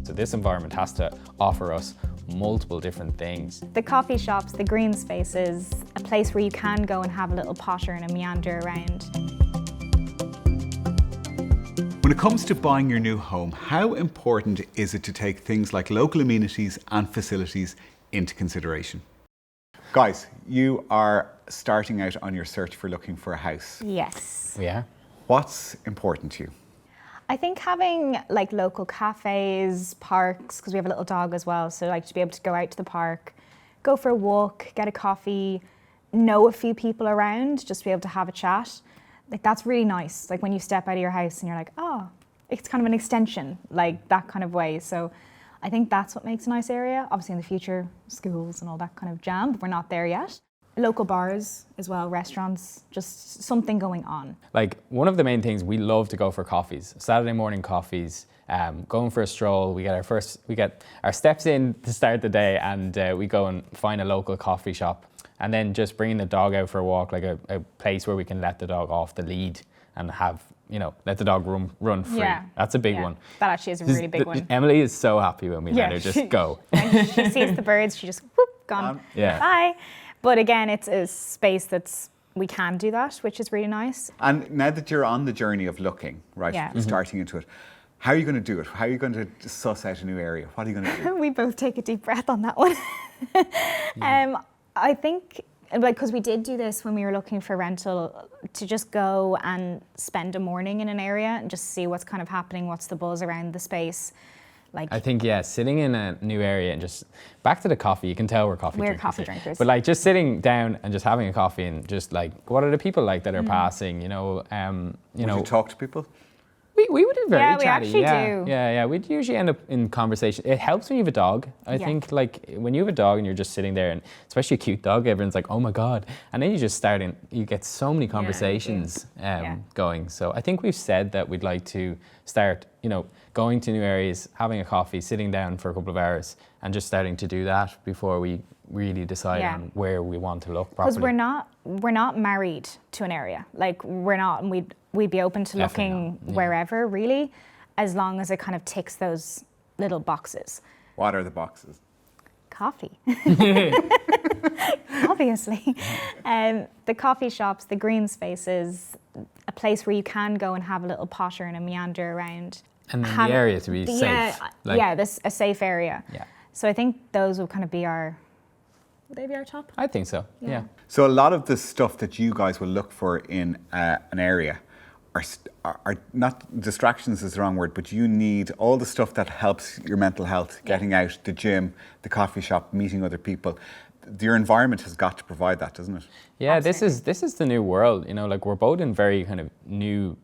So this environment has to offer us multiple different things. The coffee shops, the green spaces, a place where you can go and have a little potter and a meander around. When it comes to buying your new home, how important is it to take things like local amenities and facilities into consideration? Guys, you are starting out on your search for looking for a house. Yes. Yeah. What's important to you? I think having like local cafes, parks, because we have a little dog as well, so like to be able to go out to the park, go for a walk, get a coffee, know a few people around, just to be able to have a chat. Like that's really nice. Like when you step out of your house and you're like, oh, it's kind of an extension, like that kind of way. So I think that's what makes a nice area. Obviously in the future, schools and all that kind of jam, but we're not there yet. Local bars as well, restaurants, just something going on. Like one of the main things, we love to go for coffees, Saturday morning coffees, going for a stroll. We get our steps in to start the day, and we go and find a local coffee shop, and then just bringing the dog out for a walk, like a place where we can let the dog off the lead and have, let the dog run free. Yeah. That's a big one. That actually is a really big one. Emily is so happy when we let her just go. When she sees the birds, she just whoop, gone. Bye. But again, it's a space we can do that, which is really nice. And now that you're on the journey of looking, right, starting into it, how are you going to do it? How are you going to suss out a new area? What are you going to do? We both take a deep breath on that one. I think, because we did do this when we were looking for rental, to just go and spend a morning in an area and just see what's kind of happening, what's the buzz around the space. I think, sitting in a new area and just back to the coffee, you can tell we're coffee drinkers. But like just sitting down and just having a coffee and just like, what are the people like that are passing, Would you talk to people? We would be very chatty. We actually do. Yeah. We'd usually end up in conversation. It helps when you have a dog. I think like when you have a dog and you're just sitting there, and especially a cute dog, everyone's like, oh my God. And then you just you get so many conversations going. So I think we've said that we'd like to start, going to new areas, having a coffee, sitting down for a couple of hours and just starting to do that before we really decide on where we want to look properly. Because we're not married to an area. Like we're not, and we'd be open to looking wherever really, as long as it kind of ticks those little boxes. What are the boxes? Coffee. Obviously. The coffee shops, the green spaces, a place where you can go and have a little potter and a meander around. And then the area to be safe. A safe area. Yeah. So I think those would kind of be would they be our top? I think so, yeah. So a lot of the stuff that you guys will look for in an area are not, distractions is the wrong word, but you need all the stuff that helps your mental health, getting out, the gym, the coffee shop, meeting other people. Your environment has got to provide that, doesn't it? Yeah, this is the new world, like we're both in very kind of new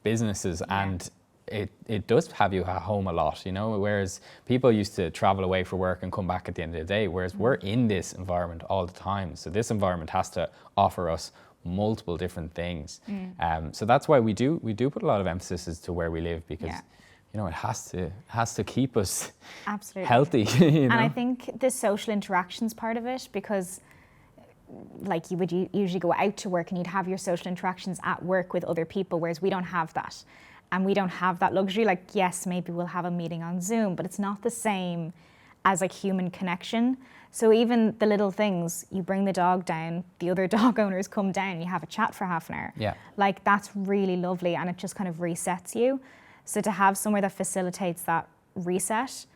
businesses, and it does have you at home a lot, whereas people used to travel away for work and come back at the end of the day, whereas we're in this environment all the time. So this environment has to offer us multiple different things. So that's why we do put a lot of emphasis as to where we live, because it has to keep us healthy. And I think the social interactions part of it, because like you would usually go out to work and you'd have your social interactions at work with other people, whereas we don't have that. And we don't have that luxury. Like, yes, maybe we'll have a meeting on Zoom, but it's not the same as like human connection. So even the little things, you bring the dog down, the other dog owners come down, you have a chat for half an hour. Yeah. Like that's really lovely, and it just kind of resets you. So to have somewhere that facilitates that reset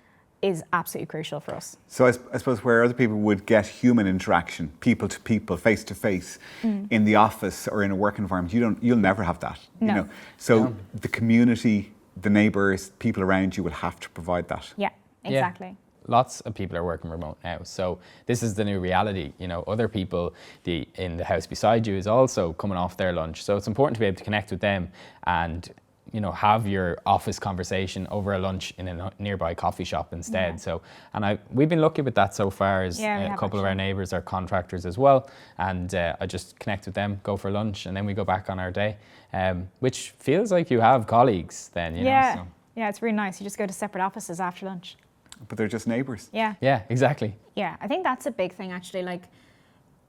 is absolutely crucial for us. So I suppose where other people would get human interaction, people to people, face to face, in the office or in a work environment, you'll never have that. No. So the community, the neighbours, people around you will have to provide that. Yeah, exactly. Yeah. Lots of people are working remote now, so this is the new reality. Other people in the house beside you is also coming off their lunch, so it's important to be able to connect with them and have your office conversation over a lunch in a nearby coffee shop instead. So, and we've been lucky with that so far, as a couple of our neighbours are contractors as well, and I just connect with them, go for lunch, and then we go back on our day, which feels like you have colleagues then, you know. So. Yeah, it's really nice. You just go to separate offices after lunch. But they're just neighbours. Yeah. Yeah, exactly. Yeah, I think that's a big thing actually. Like,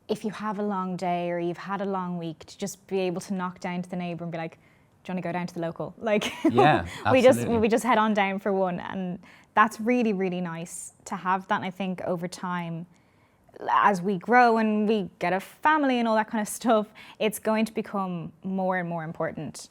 if you have a long day or you've had a long week, to just be able to knock down to the neighbour and be like, you want to go down to the local? Like, Yeah, absolutely. we just head on down for one, and that's really, really nice to have that. And I think over time, as we grow and we get a family and all that kind of stuff, it's going to become more and more important.